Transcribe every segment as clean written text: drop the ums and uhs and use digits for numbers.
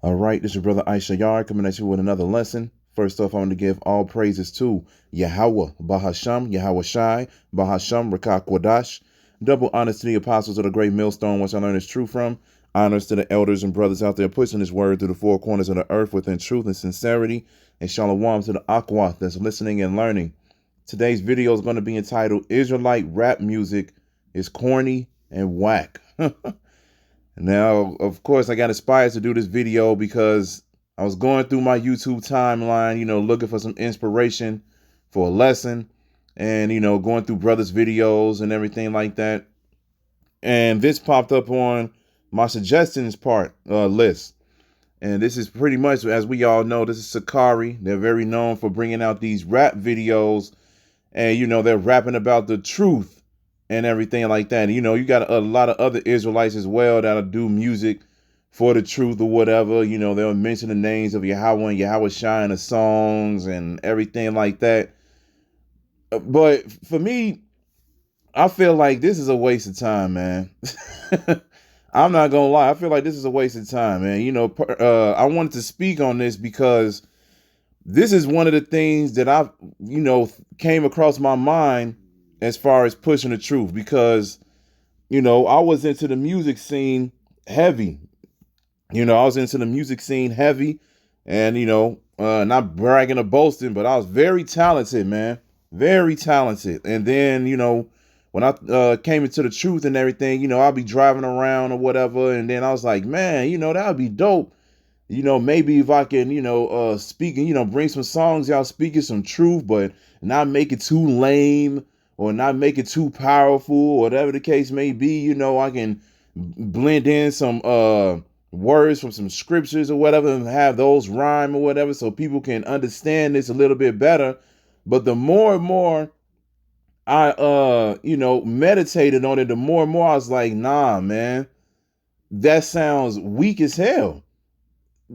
All right, this is your brother Issachar coming at you with another lesson. First off, I want to give all praises to Yahweh, Bahasham, Yahweh Shai, Bahasham, Rachaa Quadash. Double honors to the apostles of the great millstone, which I learned is true from. Honors to the elders and brothers out there pushing this word through the four corners of the earth within truth and sincerity. And shalom to the Aqua that's listening and learning. Today's video is going to be entitled Israelite Rap Music is Corny and Wack. Now, of course, I got inspired to do this video because I was going through my YouTube timeline, looking for some inspiration for a lesson and, going through brothers' videos and everything like that. And this popped up on my suggestions list. And this is pretty much, as we all know, this is Sakari. They're very known for bringing out these rap videos and, they're rapping about the truth and everything like that. And, you got a lot of other Israelites as well that'll do music for the truth or whatever. They'll mention the names of Yahweh and Yahweh Shai in the songs and everything like that. But for me, I feel like this is a waste of time, man. I'm not gonna lie. I feel like this is a waste of time, man. I wanted to speak on this because this is one of the things that I, came across my mind as far as pushing the truth, because, I was into the music scene heavy. I was into the music scene heavy and, not bragging or boasting, but I was very talented, man. Very talented. And then, when I came into the truth and everything, I'll be driving around or whatever. And then I was like, man, that would be dope. Maybe if I can, speak and, bring some songs out speaking some truth, but not make it too lame or not make it too powerful, whatever the case may be. I can blend in some words from some scriptures or whatever and have those rhyme or whatever so people can understand this a little bit better. But the more and more I, meditated on it, the more and more I was like, nah, man, that sounds weak as hell.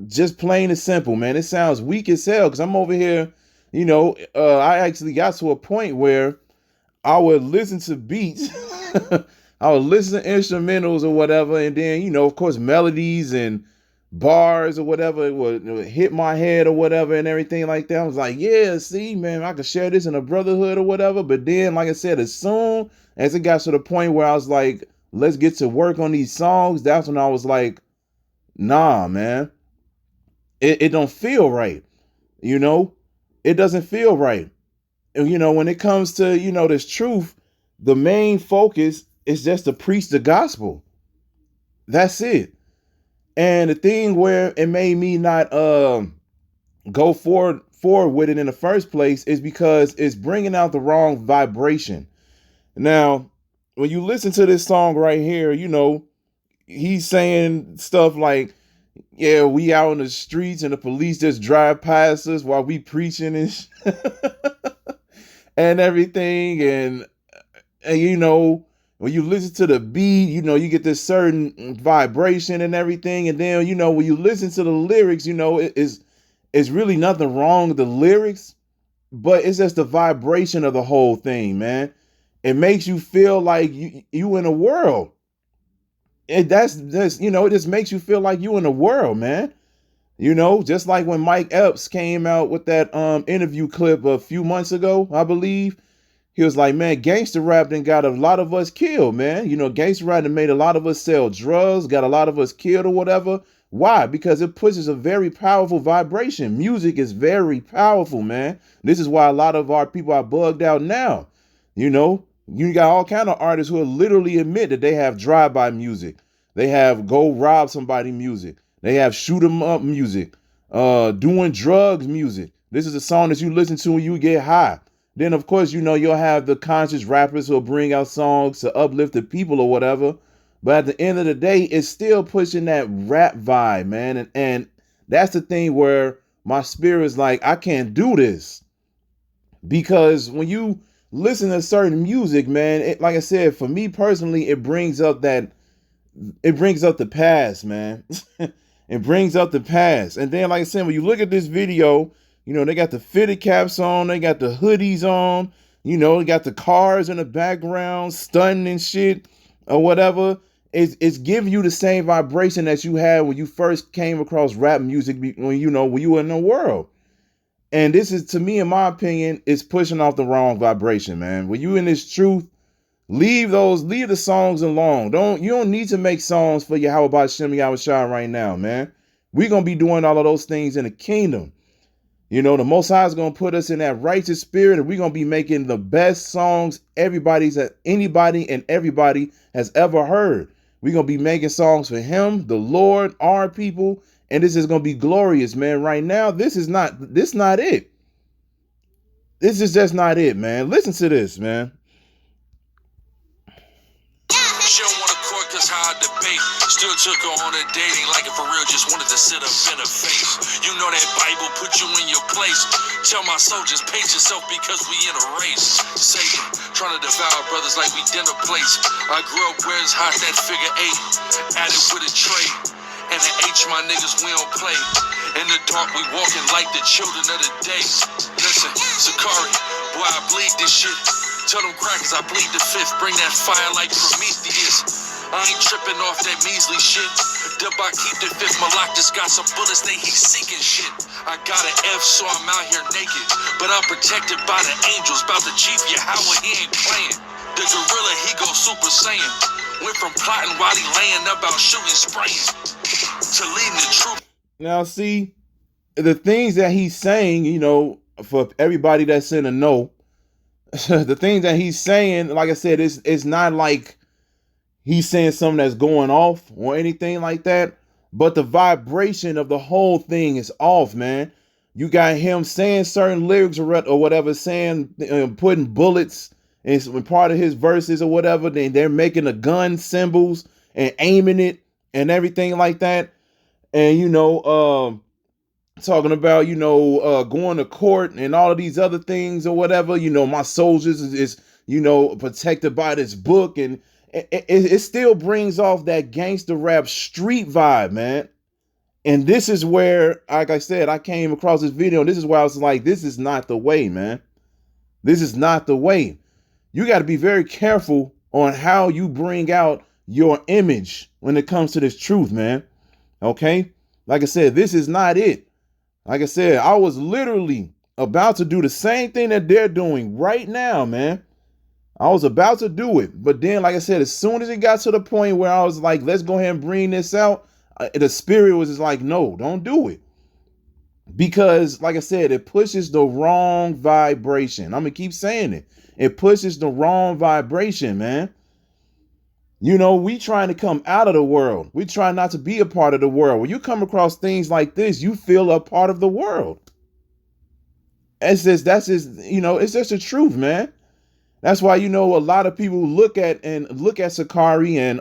Just plain and simple, man. It sounds weak as hell because I'm over here, I actually got to a point where I would listen to beats. I would listen to instrumentals or whatever. And then, of course, melodies and bars or whatever would hit my head or whatever and everything like that. I was like, yeah, see, man, I could share this in a brotherhood or whatever. But then, like I said, as soon as it got to the point where I was like, let's get to work on these songs, that's when I was like, nah, man, it don't feel right. It doesn't feel right. When it comes to, this truth, the main focus is just to preach the gospel. That's it. And the thing where it made me not go forward with it in the first place is because it's bringing out the wrong vibration. Now, when you listen to this song right here, he's saying stuff like, yeah, we out in the streets and the police just drive past us while we preaching and and everything. And when you listen to the beat, you get this certain vibration and everything. And then, when you listen to the lyrics, it's really nothing wrong with the lyrics, but it's just the vibration of the whole thing, man. It makes you feel like you in a world. It just makes you feel like you in the world, man. Just like when Mike Epps came out with that interview clip a few months ago, I believe. He was like, man, gangster rap done got a lot of us killed, man. Gangster rap done made a lot of us sell drugs, got a lot of us killed or whatever. Why? Because it pushes a very powerful vibration. Music is very powerful, man. This is why a lot of our people are bugged out now. You got all kind of artists who will literally admit that they have drive-by music. They have go rob somebody music. They have shoot 'em up music. Doing drugs music. This is a song that you listen to when you get high. Then, of course, you'll have the conscious rappers who'll bring out songs to uplift the people or whatever. But at the end of the day, it's still pushing that rap vibe, man. And that's the thing where my spirit is like, I can't do this. Because when you listen to certain music, man, like I said, for me personally, it brings up the past, man. It brings up the past. And then, like I said, when you look at this video, they got the fitted caps on, they got the hoodies on, they got the cars in the background, stunting and shit or whatever. it's giving you the same vibration that you had when you first came across rap music when you were in the world. And this is, to me, in my opinion, is pushing off the wrong vibration, man. When you in this truth, leave the songs alone. You don't need to make songs for Yahweh Ba'Shem Yahushua right now, man. We're gonna be doing all of those things in the kingdom. The Most High is gonna put us in that righteous spirit, and we're gonna be making the best songs anybody and everybody has ever heard. We're gonna be making songs for Him, the Lord, our people, and this is gonna be glorious, man. Right now, this is not it. This is just not it, man. Listen to this, man. She don't want to court cause how I debate. Still took her on a date, ain't like it for real, just wanted to sit up in her face. You know that Bible put you in your place. Tell my soldiers, pace yourself because we in a race. Satan, trying to devour brothers like we dinner plates. I grew up where it's hot, that figure 8, added with a tray. And the H, my niggas, we don't play. In the dark, we walking like the children of the day. Listen, Sakari, boy, I bleed this shit. Tell them crackers I bleed the fifth. Bring that fire like Prometheus. I ain't tripping off that measly shit. Dubai keep the fifth. Malak just got some bullets, he's seeking shit. I got an F, so I'm out here naked. But I'm protected by the angels. About the chief Yahweh, he ain't playing. The gorilla, he go Super Saiyan. Went from plotting while he laying about shooting, spraying. To leading the truth. Now see, the things that he's saying, for everybody that's in the know, the things that he's saying, like I said, it's not like he's saying something that's going off or anything like that, but the vibration of the whole thing is off, man. You got him saying certain lyrics or whatever, saying, putting bullets in part of his verses or whatever. Then they're making the gun symbols and aiming it and everything like that. And, talking about, going to court and all of these other things or whatever, my soldiers is protected by this book. And it still brings off that gangster rap street vibe, man. And this is where, like I said, I came across this video, and this is where I was like, this is not the way, man. This is not the way. You got to be very careful on how you bring out your image when it comes to this truth, man. Okay? Like I said, this is not it. Like I said, I was literally about to do the same thing that they're doing right now, man. I was about to do it. But then, like I said, as soon as it got to the point where I was like, let's go ahead and bring this out, the spirit was just like, no, don't do it. Because, like I said, it pushes the wrong vibration. I'm going to keep saying it. It pushes the wrong vibration, man. We trying to come out of the world. We try not to be a part of the world. When you come across things like this, you feel a part of the world. That's just it's just the truth, man. That's why, a lot of people look at Sakari and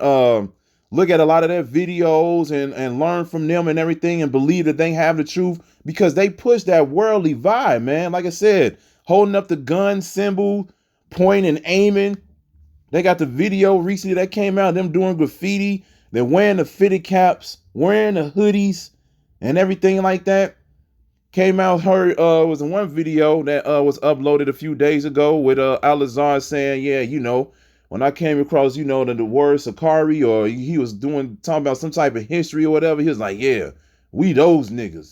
look at a lot of their videos and learn from them and everything and believe that they have the truth because they push that worldly vibe, man. Like I said, holding up the gun symbol, pointing, aiming. They got the video recently that came out, them doing graffiti. They're wearing the fitted caps, wearing the hoodies and everything like that. Came out, was in one video that was uploaded a few days ago with Alazar saying, yeah, when I came across, the word Sakari, or he was talking about some type of history or whatever, he was like, yeah, we those niggas,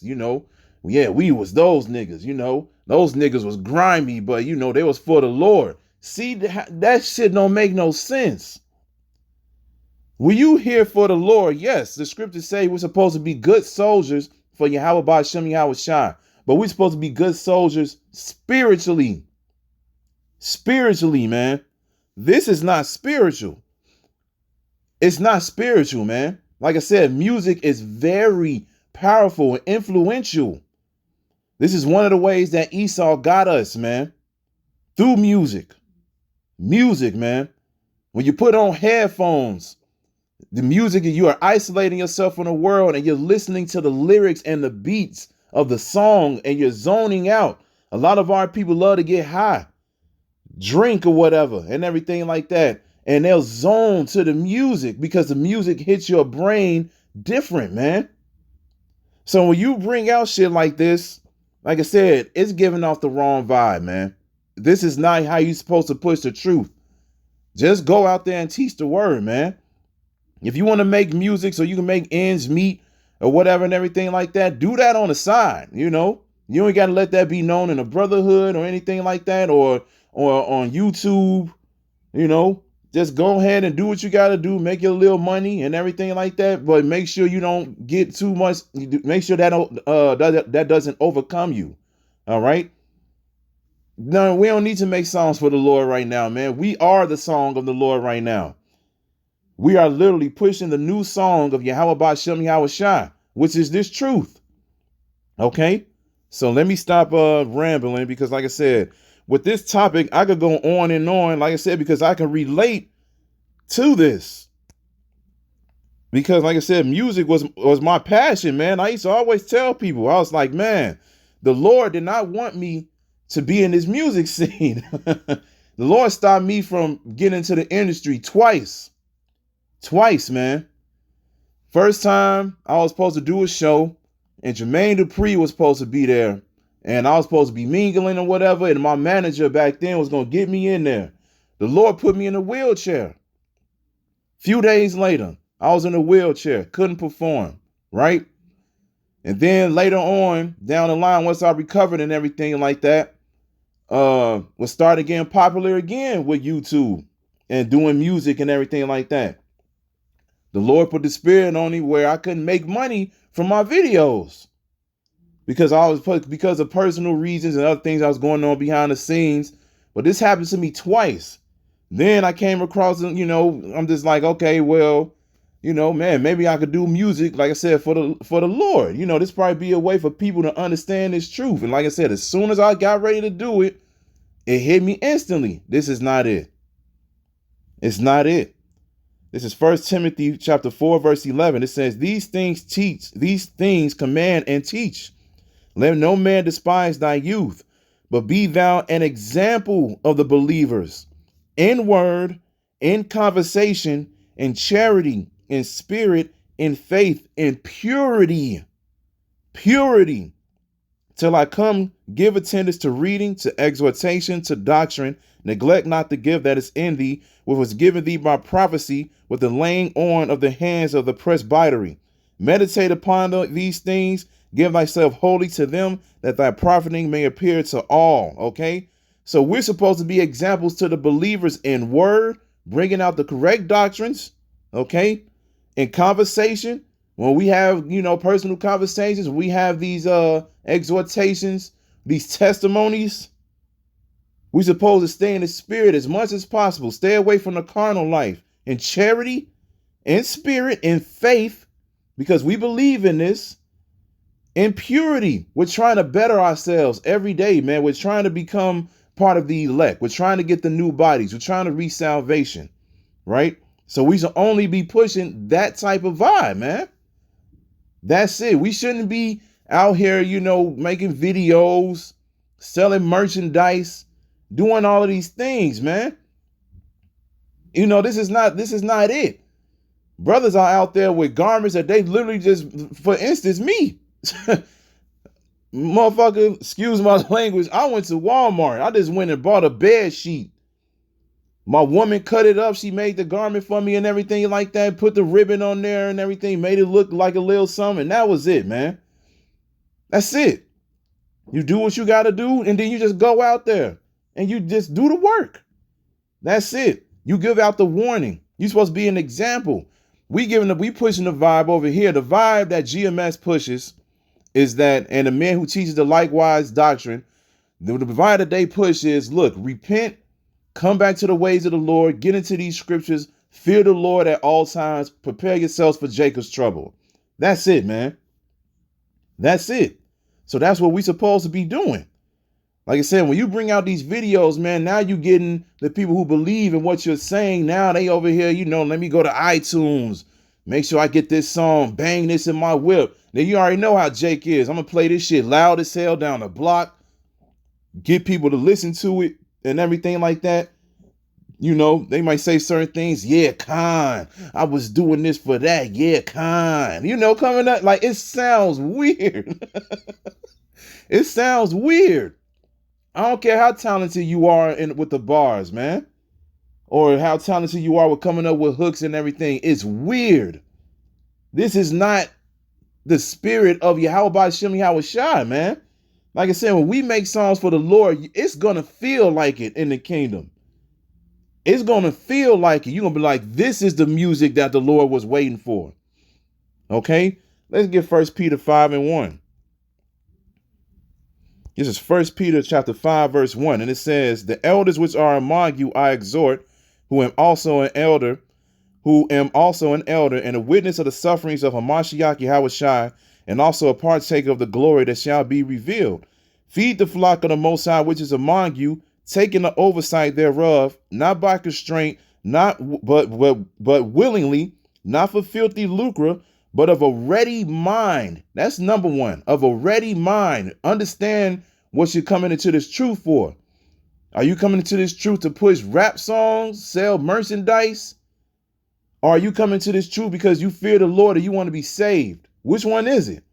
yeah, we was those niggas, those niggas was grimy, but they was for the Lord. See, that shit don't make no sense. Were you here for the Lord? Yes, the scriptures say we're supposed to be good soldiers for Yahweh Ba'Shem Yahushua, but we're supposed to be good soldiers spiritually. Spiritually, man. This is not spiritual. It's not spiritual, man. Like I said, music is very powerful and influential. This is one of the ways that Esau got us, man. Through music. Music, man. When you put on headphones, the music, you are isolating yourself from the world and you're listening to the lyrics and the beats of the song and you're zoning out. A lot of our people love to get high, drink or whatever and everything like that. And they'll zone to the music because the music hits your brain different, man. So when you bring out shit like this, like I said, it's giving off the wrong vibe, man. This is not how you're supposed to push the truth. Just go out there and teach the word, man. If you want to make music so you can make ends meet or whatever and everything like that, do that on the side. You ain't got to let that be known in a brotherhood or anything like that, or on YouTube. Just go ahead and do what you got to do, make your little money and everything like that. But make sure you don't get too much. Make sure that doesn't overcome you. All right. No, we don't need to make songs for the Lord right now, man. We are the song of the Lord right now. We are literally pushing the new song of Yahweh Ba'Shem Yahweh Shai, which is this truth. Okay? So let me stop rambling, because like I said, with this topic, I could go on and on, like I said, because I can relate to this. Because like I said, music was my passion, man. I used to always tell people, I was like, man, the Lord did not want me to be in this music scene. The Lord stopped me from getting into the industry twice, man. First time I was supposed to do a show, and Jermaine Dupri was supposed to be there, and I was supposed to be mingling or whatever, and my manager back then was going to get me in there. The Lord put me in a wheelchair. Few days later, I was in a wheelchair, couldn't perform, right? And then later on, down the line, once I recovered and everything like that, was started getting popular again with YouTube and doing music and everything like that. The Lord put the spirit on me where I couldn't make money from my videos because of personal reasons and other things that was going on behind the scenes. But this happened to me twice. Then I came across, I'm just like, okay, well, man, maybe I could do music, like I said, for the Lord. This probably be a way for people to understand this truth. And like I said, as soon as I got ready to do it, it hit me instantly. This is not it. It's not it. This is 1 Timothy chapter 4, verse 11. It says, these things command and teach. Let no man despise thy youth, but be thou an example of the believers in word, in conversation, in charity, in spirit, in faith, in purity. Purity. Till I come, give attendance to reading, to exhortation, to doctrine. Neglect not the gift that is in thee, which was given thee by prophecy, with the laying on of the hands of the presbytery. Meditate upon these things. Give thyself wholly to them, that thy profiting may appear to all. Okay? So we're supposed to be examples to the believers in word, bringing out the correct doctrines. Okay? In conversation, when we have, personal conversations, we have these exhortations, these testimonies. We're supposed to stay in the spirit as much as possible. Stay away from the carnal life. In charity, in spirit, in faith, because we believe in this. In purity, we're trying to better ourselves every day, man. We're trying to become part of the elect. We're trying to get the new bodies. We're trying to reach salvation, right? So we should only be pushing that type of vibe, man. That's it. We shouldn't be out here, making videos, selling merchandise, doing all of these things, man. This is not it. Brothers are out there with garments that they literally just, for instance, me. Motherfucker, excuse my language. I went to Walmart. I just went and bought a bed sheet. My woman cut it up. She made the garment for me and everything like that. Put the ribbon on there and everything. Made it look like a little something. And that was it, man. That's it. You do what you got to do. And then you just go out there and you just do the work. That's it. You give out the warning. You're supposed to be an example. We pushing the vibe over here. The vibe that GMS pushes is that, and the man who teaches the likewise doctrine, the vibe that they push is, look, repent. Come back to the ways of the Lord. Get into these scriptures. Fear the Lord at all times. Prepare yourselves for Jacob's trouble. That's it, man. That's it. So that's what we're supposed to be doing. Like I said, when you bring out these videos, man, now you getting the people who believe in what you're saying. Now they over here, let me go to iTunes. Make sure I get this song. Bang this in my whip. Now you already know how Jake is. I'm going to play this shit loud as hell down the block. Get people to listen to it. And everything like that. They might say certain things. Yeah, Khan, I was doing this for that. Yeah, Khan. Coming up like it sounds weird. It sounds weird. I don't care how talented you are with the bars, man. or how talented you are with coming up with hooks and everything. It's weird. This is not the spirit of Yahweh Shem Yahweh Shai, man. Like I said, when we make songs for the Lord, it's going to feel like it in the kingdom. It's going to feel like it. You're going to be like, this is the music that the Lord was waiting for. Okay? Let's get 1 Peter 5:1. This is 1 Peter chapter 5, verse 1. And it says, the elders which are among you I exhort, who am also an elder, and a witness of the sufferings of Hamashiach Yahweh Shai, and also a partaker of the glory that shall be revealed. Feed the flock of the Most High which is among you, taking the oversight thereof, not by constraint, but willingly, not for filthy lucre, but of a ready mind. That's number one, of a ready mind. Understand what you're coming into this truth for. Are you coming into this truth to push rap songs, sell merchandise? Or are you coming to this truth because you fear the Lord or you want to be saved? Which one is it?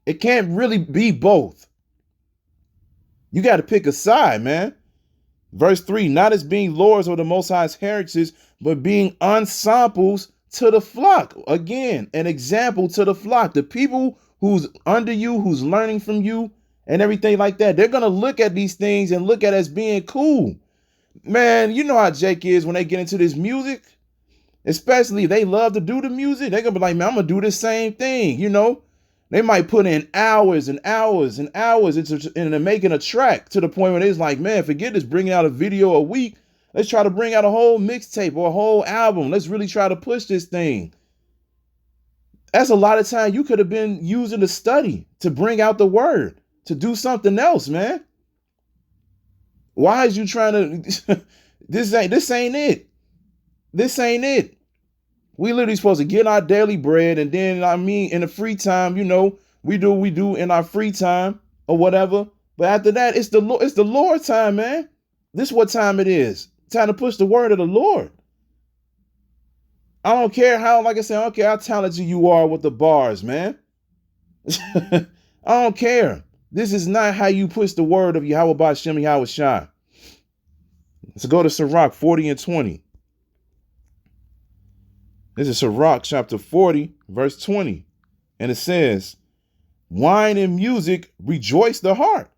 It can't really be both. You got to pick a side, man. Verse 3, not as being lords of the Most High's heritage, but being ensamples to the flock. Again, an example to the flock. The people who's under you, who's learning from you and everything like that, they're going to look at these things and look at it as being cool. Man, you know how Jake is when they get into this music. Especially if they love to do the music, they're going to be like, man, I'm going to do the same thing, you know. They might put in hours and hours and hours into making a track to the point where it's like, man, forget this, bringing out a video a week. Let's try to bring out a whole mixtape or a whole album. Let's really try to push this thing. That's a lot of time you could have been using to study, to bring out the word, to do something else, man. Why is you trying to, this ain't it. This ain't it. We literally supposed to get our daily bread, and then, in the free time, you know, we do what we do in our free time or whatever. But after that, it's the Lord time, man. This is what time it is. Time to push the word of the Lord. I don't care how, like I said, I don't care how talented you are with the bars, man. I don't care. This is not how you push the word of Yahweh B'Shem Yahweh Shai. Let's go to Sirach 40:20. This is Sirach chapter 40, verse 20. And it says, wine and music rejoice the heart,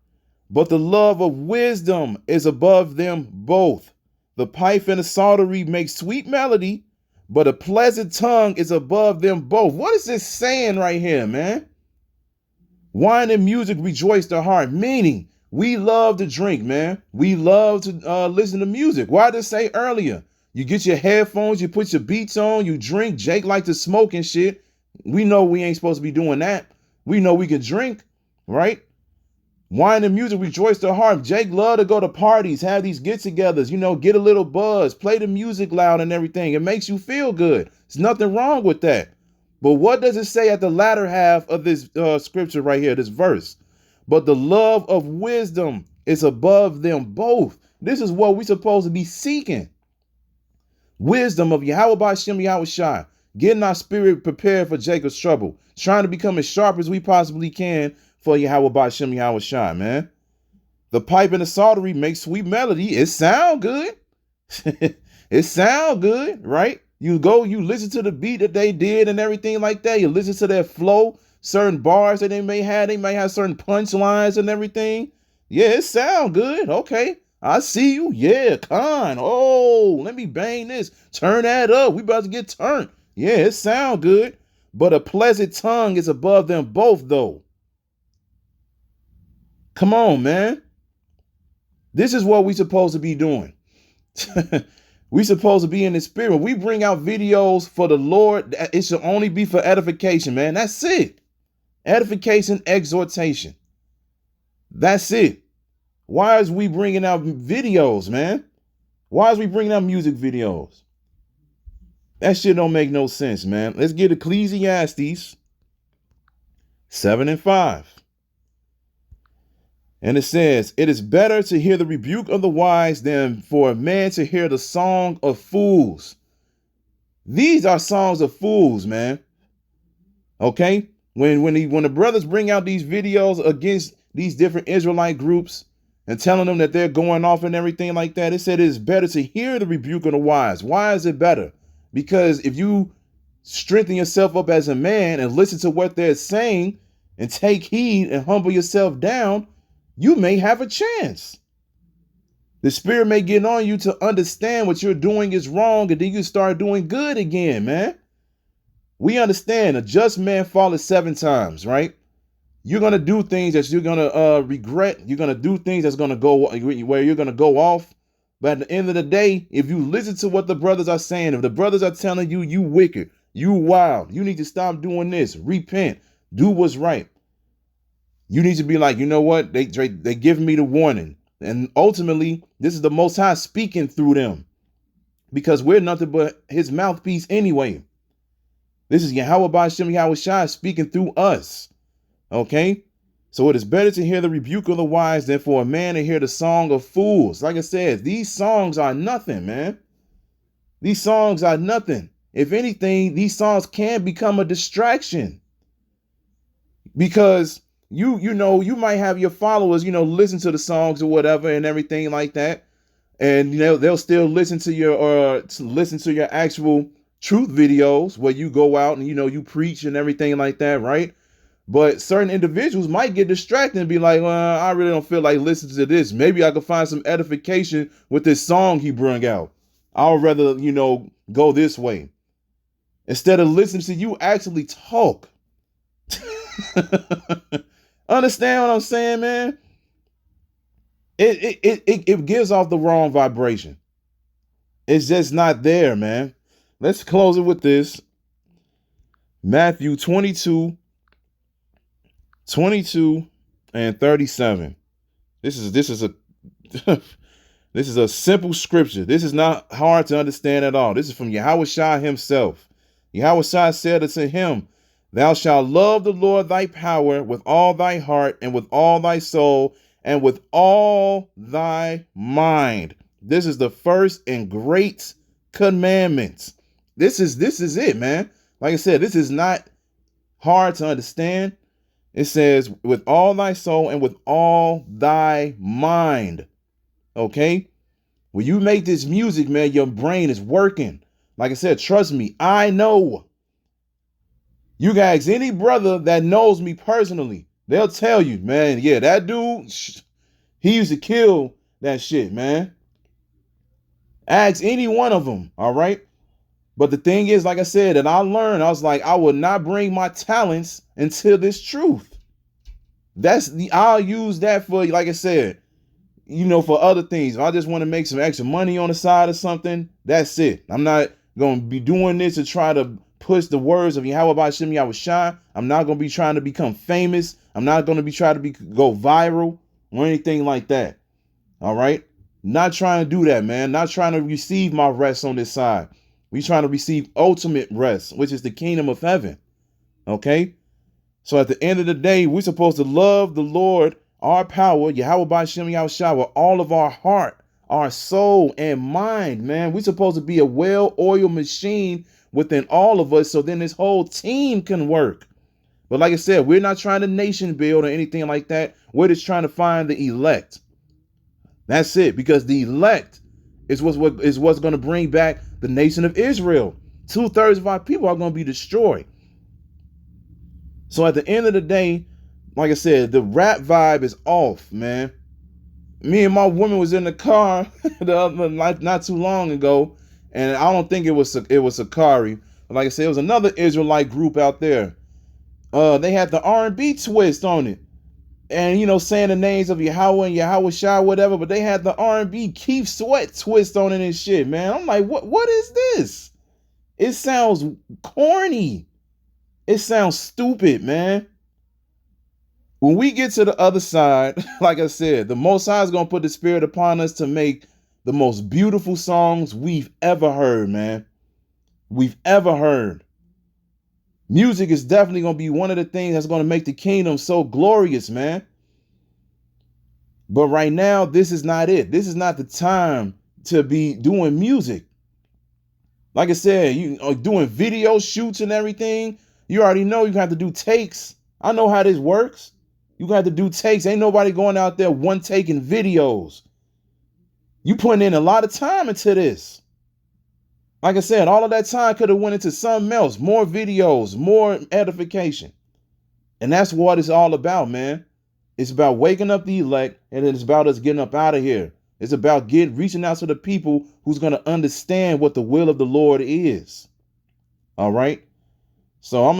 but the love of wisdom is above them both. The pipe and the psaltery make sweet melody, but a pleasant tongue is above them both. What is this saying right here, man? Wine and music rejoice the heart, meaning we love to drink, man. We love to listen to music. Why did it say earlier? You get your headphones, you put your beats on, you drink. Jake like to smoke and shit. We know we ain't supposed to be doing that. We know we can drink, right? Wine and music rejoice the heart. Jake love to go to parties, have these get-togethers, you know, get a little buzz, play the music loud and everything. It makes you feel good. There's nothing wrong with that. But what does it say at the latter half of this scripture right here, this verse? But the love of wisdom is above them both. This is what we're supposed to be seeking. Wisdom of Yahweh B'Shem Yahweh Shai, getting our spirit prepared for Jacob's trouble, trying to become as sharp as we possibly can for Yahweh B'Shem Yahweh Shai, man. The pipe and the psaltery make sweet melody. It sound good. It sound good, right? You listen to the beat that they did and everything like that. You listen to their flow, certain bars that they may have. They may have certain punchlines and everything. Yeah, it sound good. Okay. I see you. Yeah, con. Oh, let me bang this. Turn that up. We about to get turned. Yeah, it sound good. But a pleasant tongue is above them both, though. Come on, man. This is what we supposed to be doing. We supposed to be in the spirit. We bring out videos for the Lord. It should only be for edification, man. That's it. Edification, exhortation. That's it. Why is we bringing out videos, man? Why is we bringing out music videos? That shit don't make no sense, man. Let's get Ecclesiastes 7:5. And it says, it is better to hear the rebuke of the wise than for a man to hear the song of fools. These are songs of fools, man. Okay? When the brothers bring out these videos against these different Israelite groups, and telling them that they're going off and everything like that. It said it's better to hear the rebuke of the wise. Why is it better? Because if you strengthen yourself up as a man and listen to what they're saying and take heed and humble yourself down, you may have a chance. The Spirit may get on you to understand what you're doing is wrong, and then you start doing good again, man. We understand a just man falleth 7 times, right? You're going to do things that you're going to regret. You're going to do things that's going to go where you're going to go off. But at the end of the day, if you listen to what the brothers are saying, if the brothers are telling you, you wicked, you wild, you need to stop doing this, repent, do what's right. You need to be like, you know what? They give me the warning. And ultimately, this is the Most High speaking through them, because we're nothing but his mouthpiece anyway. This is Yahweh Ba'ashem Yahweh Shai speaking through us. Okay? So it is better to hear the rebuke of the wise than for a man to hear the song of fools. Like I said, these songs are nothing, man. These songs are nothing. If anything, these songs can become a distraction. Because you might have your followers, listen to the songs or whatever and everything like that. And they'll still listen to your actual truth videos where you go out and you preach and everything like that, right? But certain individuals might get distracted and be like, well, I really don't feel like listening to this. Maybe I could find some edification with this song he brought out. I'll rather, go this way. Instead of listening to you actually talk. Understand what I'm saying, man? It gives off the wrong vibration. It's just not there, man. Let's close it with this. Matthew 22 and 37. This is a this is a simple scripture. This is not hard to understand at all. This is from Yahweh Shai himself. Yahweh Shai said unto him, thou shalt love the Lord thy power with all thy heart and with all thy soul and with all thy mind. This is the first and great commandment. This is it, man. Like I said, this is not hard to understand. It says with all thy soul and with all thy mind. Okay? When you make this music, man, your brain is working. Like I said, trust me, I know. You guys, any brother that knows me personally, they'll tell you, man, yeah, that dude, he used to kill that shit, man. Ask any one of them, all right? But the thing is, like I said, that I learned, I was like, I will not bring my talents into this truth. I'll use that for, like I said, for other things. If I just want to make some extra money on the side or something, that's it. I'm not going to be doing this to try to push the words of Yahweh Ba'ashem Yahweh Shai. I'm not going to be trying to become famous. I'm not going to be trying to go viral or anything like that. All right? Not trying to do that, man. Not trying to receive my rest on this side. We trying to receive ultimate rest, which is the kingdom of heaven. Okay? So at the end of the day, we're supposed to love the Lord, our power, Yahweh Ba'ashem Yahweh Shai, with all of our heart, our soul, and mind, man. We're supposed to be a well-oiled machine within all of us, so then this whole team can work. But like I said, we're not trying to nation build or anything like that. We're just trying to find the elect. That's it, because the elect is what's going to bring back the nation of Israel. 2/3 of our people are going to be destroyed. So at the end of the day, like I said, the rap vibe is off, man. Me and my woman was in the car not too long ago, and I don't think it was Sakari. But like I said, it was another Israelite group out there. They had the R&B twist on it. And, saying the names of Yahweh and Yahweh Shai, whatever, but they had the R&B Keith Sweat twist on it and shit, man. I'm like, what is this? It sounds corny. It sounds stupid, man. When we get to the other side, like I said, the Most High is going to put the Spirit upon us to make the most beautiful songs we've ever heard, man. We've ever heard. Music is definitely going to be one of the things that's going to make the kingdom so glorious, man. But right now, this is not it. This is not the time to be doing music. Like I said, you are doing video shoots and everything. You already know you have to do takes. I know how this works. You got to do takes. Ain't nobody going out there one taking videos. You putting in a lot of time into this. Like I said, all of that time could have went into something else, more videos, more edification. And that's what it's all about, man. It's about waking up the elect, and it's about us getting up out of here. It's about reaching out to the people who's going to understand what the will of the Lord is. All right. So I'm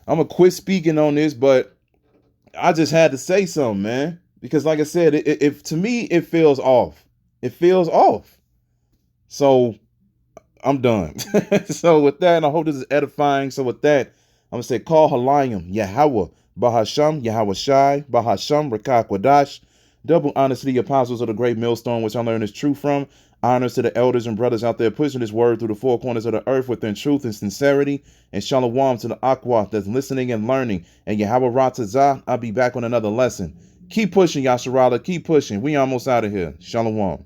gonna quit speaking on this, but I just had to say something, man, because like I said, if to me it feels off. It feels off. So I'm done. So with that, I hope this is edifying. So with that, I'm gonna say, call Halayim, Yahweh, Bahasham, Yahweh Shai, Bahasham, Rachaa Quadash. Double honors to the apostles of the great millstone, which I learned is true from. Honors to the elders and brothers out there pushing this word through the four corners of the earth within truth and sincerity. And shalom to the Aqua that's listening and learning. And Yahweh Ratazah, I'll be back on another lesson. Keep pushing, Yasharala. Keep pushing. We almost out of here. Shalom.